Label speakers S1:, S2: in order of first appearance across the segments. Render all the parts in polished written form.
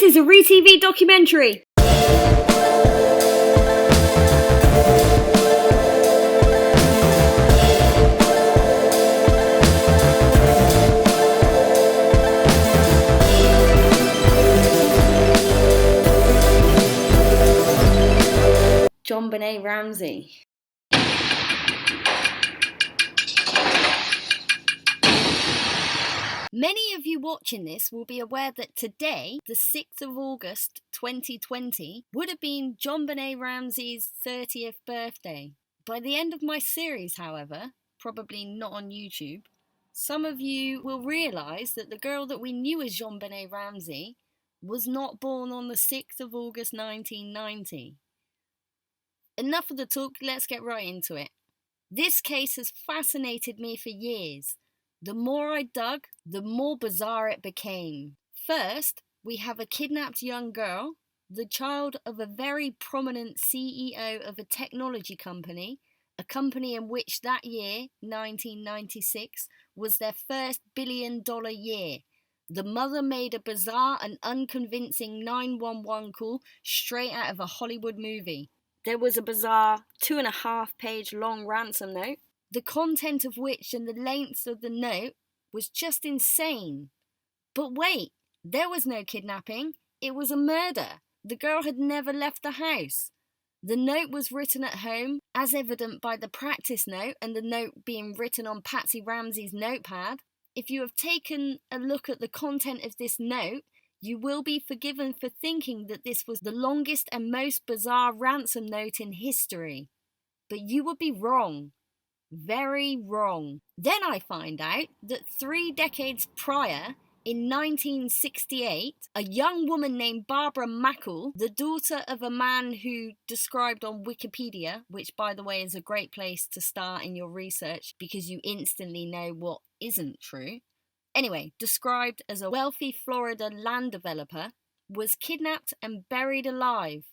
S1: is a re-TV documentary. JonBenét Ramsey. Many of you watching this will be aware that today, the 6th of August 2020, would have been JonBenét Ramsey's 30th birthday. By the end of my series, however, probably not on YouTube, some of you will realise that the girl that we knew as JonBenét Ramsey was not born on the 6th of August 1990. Enough of the talk, let's get right into it. This case has fascinated me for years. The more I dug, the more bizarre it became. First, we have a kidnapped young girl, the child of a very prominent CEO of a technology company, a company in which that year, 1996, was their first billion-dollar year. The mother made a bizarre and unconvincing 911 call straight out of a Hollywood movie. There was a bizarre 2.5-page long ransom note, the content of which and the length of the note was just insane. But wait, there was no kidnapping, it was a murder. The girl had never left the house. The note was written at home, as evident by the practice note and the note being written on Patsy Ramsey's notepad. If you have taken a look at the content of this note, you will be forgiven for thinking that this was the longest and most bizarre ransom note in history. But you would be wrong. Very wrong. Then I find out that 3 decades prior, in 1968, a young woman named Barbara Mackle, the daughter of a man who described on Wikipedia, which by the way is a great place to start in your research because you instantly know what isn't true. Anyway, described as a wealthy Florida land developer, was kidnapped and buried alive.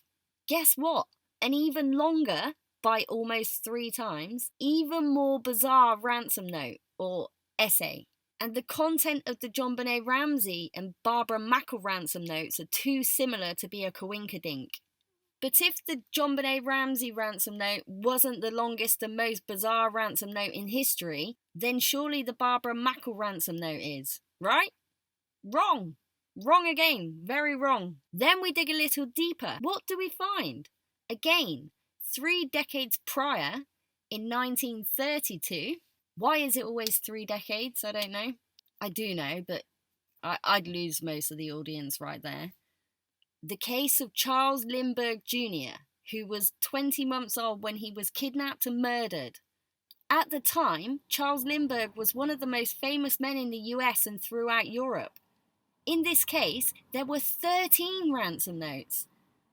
S1: Guess what? An even longer, by almost 3 times, even more bizarre ransom note, or essay. And the content of the JonBenét Ramsey and Barbara Mackle ransom notes are too similar to be a coinkydink. But if the JonBenét Ramsey ransom note wasn't the longest and most bizarre ransom note in history, then surely the Barbara Mackle ransom note is, right? Wrong. Wrong again. Very wrong. Then we dig a little deeper. What do we find? Again, 3 decades prior, in 1932, why is it always 3 decades? I don't know. I do know, but I'd lose most of the audience right there. The case of Charles Lindbergh Jr., who was 20 months old when he was kidnapped and murdered. At the time, Charles Lindbergh was one of the most famous men in the US and throughout Europe. In this case, there were 13 ransom notes.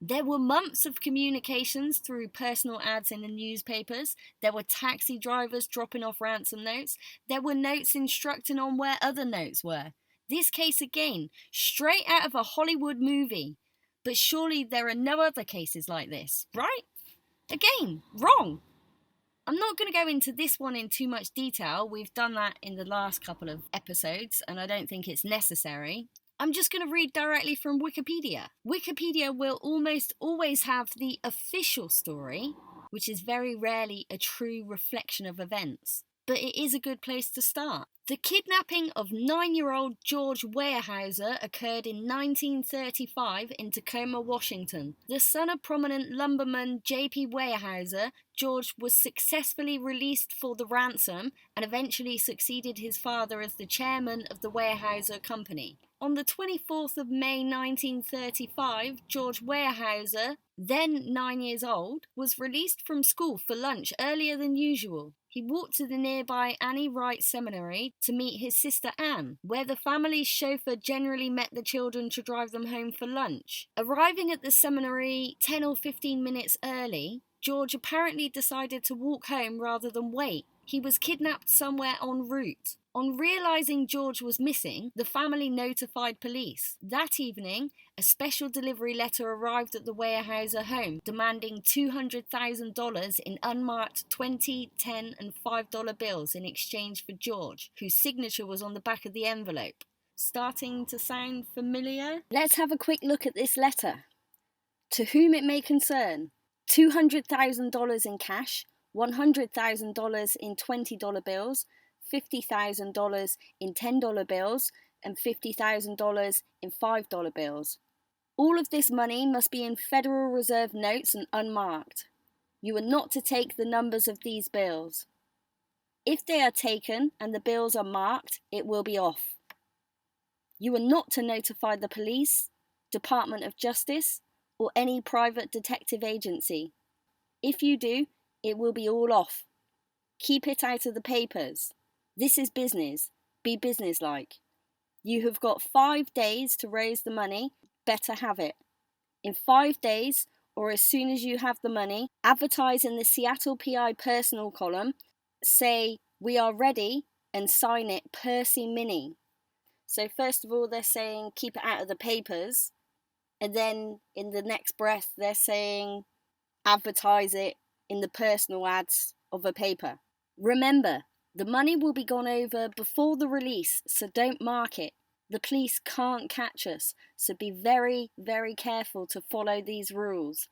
S1: There were months of communications through personal ads in the newspapers. There were taxi drivers dropping off ransom notes. There were notes instructing on where other notes were. This case again, straight out of a Hollywood movie. But surely there are no other cases like this, right? Again, wrong. I'm not going to go into this one in too much detail. We've done that in the last couple of episodes, and I don't think it's necessary. I'm just going to read directly from Wikipedia. Wikipedia will almost always have the official story, which is very rarely a true reflection of events. But it is a good place to start. The kidnapping of 9-year-old George Weyerhauser occurred in 1935 in Tacoma, Washington. The son of prominent lumberman J.P. Weyerhauser, George was successfully released for the ransom and eventually succeeded his father as the chairman of the Weyerhauser Company. On the 24th of May 1935, George Weyerhauser, then 9 years old, was released from school for lunch earlier than usual. He walked to the nearby Annie Wright Seminary to meet his sister Anne, where the family's chauffeur generally met the children to drive them home for lunch. Arriving at the seminary 10 or 15 minutes early, George apparently decided to walk home rather than wait. He was kidnapped somewhere en route. On realising George was missing, the family notified police. That evening, a special delivery letter arrived at the Weyerhauser home, demanding $200,000 in unmarked $20, $10 and $5 bills in exchange for George, whose signature was on the back of the envelope. starting to sound familiar? Let's have a quick look at this letter. To whom it may concern, $200,000 in cash, $100,000 in $20 bills, $50,000 in $10 bills, and $50,000 in $5 bills. All of this money must be in Federal Reserve notes and unmarked. You are not to take the numbers of these bills. If they are taken and the bills are marked, it will be off. You are not to notify the police, Department of Justice, or any private detective agency. If you do, it will be all off. Keep it out of the papers. This is business. Be businesslike. You have got 5 days to raise the money. Better have it. In 5 days, or as soon as you have the money, advertise in the Seattle PI personal column, say, "We are ready," and sign it Percy Mini. So first of all, they're saying keep it out of the papers, and then in the next breath, they're saying advertise it in the personal ads of a paper. Remember, the money will be gone over before the release, so don't mark it. The police can't catch us, so be very, very careful to follow these rules.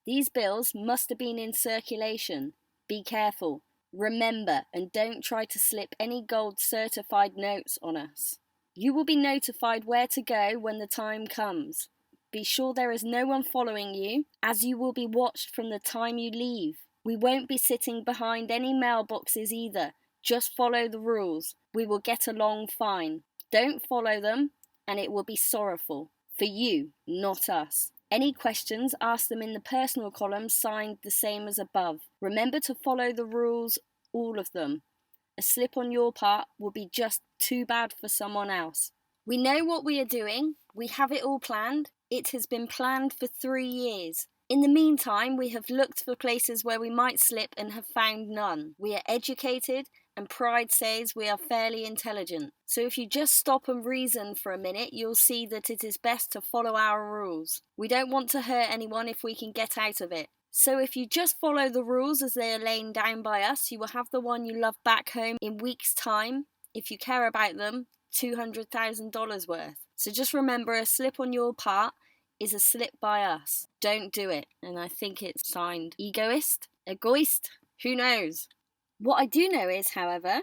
S1: These bills must have been in circulation. Be careful. Remember, and don't try to slip any gold certified notes on us. You will be notified where to go when the time comes. Be sure there is no one following you, as you will be watched from the time you leave. We won't be sitting behind any mailboxes either. Just follow the rules. We will get along fine. Don't follow them, and it will be sorrowful. For you, not us. Any questions, ask them in the personal column signed the same as above. Remember to follow the rules, all of them. A slip on your part will be just too bad for someone else. We know what we are doing. We have it all planned. It has been planned for 3 years. In the meantime, we have looked for places where we might slip and have found none. We are educated, and pride says we are fairly intelligent. So if you just stop and reason for a minute, you'll see that it is best to follow our rules. We don't want to hurt anyone if we can get out of it. So if you just follow the rules as they are laid down by us, you will have the one you love back home in weeks' time. If you care about them, $200,000 worth. So just remember, a slip on your part is a slip by us. Don't do it. And I think it's signed egoist? Who knows? What I do know is, however,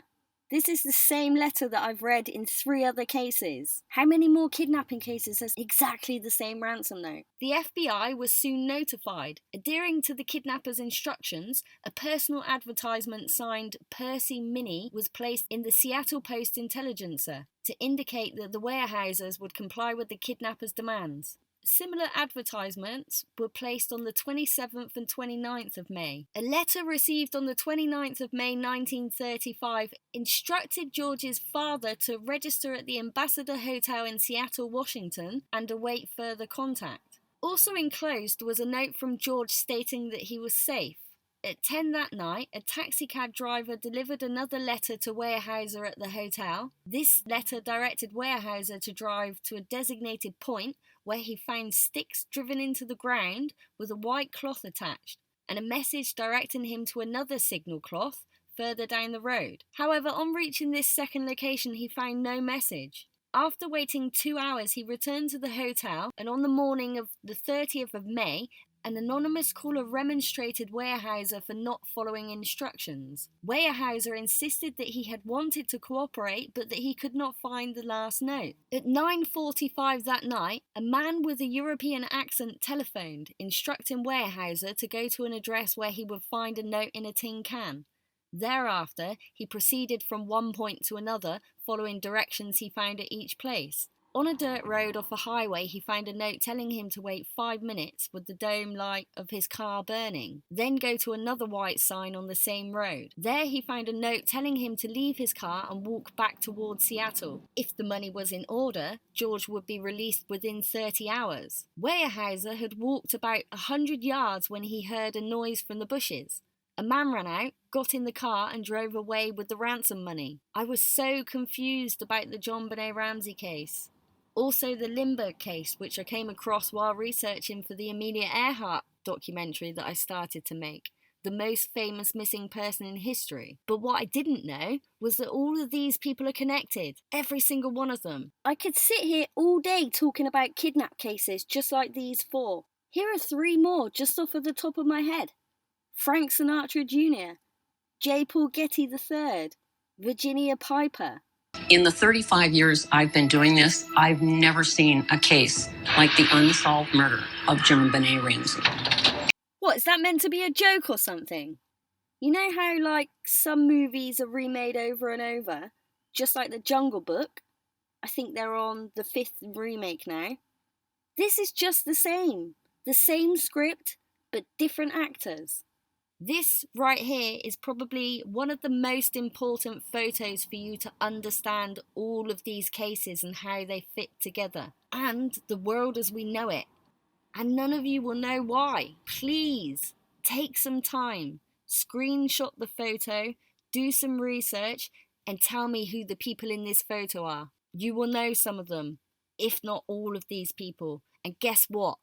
S1: this is the same letter that I've read in 3 other cases. How many more kidnapping cases has exactly the same ransom note? The FBI was soon notified. Adhering to the kidnappers' instructions, a personal advertisement signed Percy Mini was placed in the Seattle Post-Intelligencer to indicate that the Weyerhausers would comply with the kidnappers' demands. Similar advertisements were placed on the 27th and 29th of May. A letter received on the 29th of May 1935 instructed George's father to register at the Ambassador Hotel in Seattle, Washington, and await further contact. Also enclosed was a note from George stating that he was safe. At 10 that night, a taxicab driver delivered another letter to Weyerhauser at the hotel. This letter directed Weyerhauser to drive to a designated point where he found sticks driven into the ground with a white cloth attached, and a message directing him to another signal cloth further down the road. However, on reaching this second location, he found no message. After waiting 2 hours, he returned to the hotel, and on the morning of the 30th of May, an anonymous caller remonstrated Weyerhauser for not following instructions. Weyerhauser insisted that he had wanted to cooperate, but that he could not find the last note. At 9:45 that night, a man with a European accent telephoned, instructing Weyerhauser to go to an address where he would find a note in a tin can. Thereafter, he proceeded from one point to another, following directions he found at each place. On a dirt road off a highway, he found a note telling him to wait 5 minutes with the dome light of his car burning, then go to another white sign on the same road. There he found a note telling him to leave his car and walk back towards Seattle. If the money was in order, George would be released within 30 hours. Weyerhauser had walked about 100 yards when he heard a noise from the bushes. A man ran out, got in the car and drove away with the ransom money. I was so confused about the JonBenét Ramsey case. Also the Lindbergh case, which I came across while researching for the Amelia Earhart documentary that I started to make. the most famous missing person in history. But what I didn't know was that all of these people are connected. Every single one of them. I could sit here all day talking about kidnap cases just like these 4. Here are 3 more just off of the top of my head. Frank Sinatra Jr., J. Paul Getty III, Virginia Piper.
S2: In the 35 years I've been doing this, I've never seen a case like the unsolved murder of JonBenét Ramsey.
S1: What, is that meant to be a joke or something? You know how, like, some movies are remade over and over? Just like The Jungle Book? I think they're on the 5th remake now. This is just the same. The same script, but different actors. This right here is probably one of the most important photos for you to understand all of these cases and how they fit together. And the world as we know it. And none of you will know why. Please, take some time, screenshot the photo, do some research, and tell me who the people in this photo are. You will know some of them, if not all of these people. And guess what?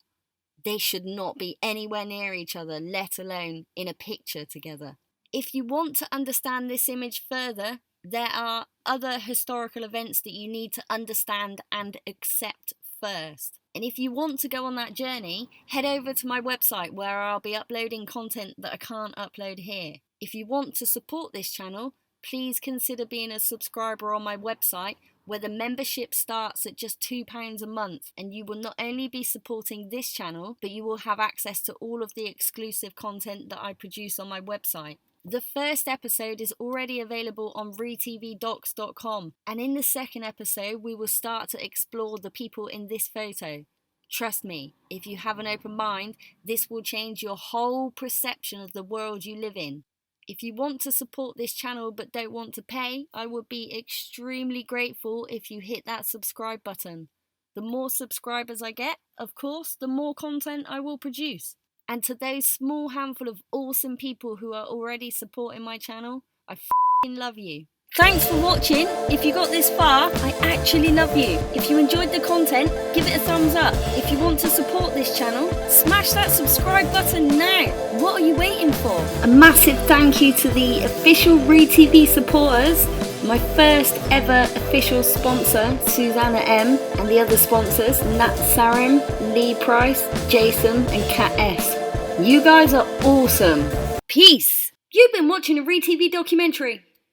S1: They should not be anywhere near each other, let alone in a picture together. If you want to understand this image further, there are other historical events that you need to understand and accept first. And if you want to go on that journey, head over to my website where I'll be uploading content that I can't upload here. If you want to support this channel, please consider being a subscriber on my website, where the membership starts at just £2 a month, and you will not only be supporting this channel, but you will have access to all of the exclusive content that I produce on my website. The first episode is already available on retvdocs.com, and in the second episode we will start to explore the people in this photo. Trust me, if you have an open mind, this will change your whole perception of the world you live in. If you want to support this channel but don't want to pay, I would be extremely grateful if you hit that subscribe button. The more subscribers I get, of course, the more content I will produce. And to those small handful of awesome people who are already supporting my channel, I f***ing love you. Thanks for watching. If you got this far, I actually love you. If you enjoyed the content, give it a thumbs up. If you want to support this channel, smash that subscribe button now. What are you waiting for? A massive thank you to the official ReTV supporters, my first ever official sponsor, Susanna M, and the other sponsors, Nat Sarim, Lee Price, Jason, and Kat S. You guys are awesome. Peace. You've been watching a ReTV documentary.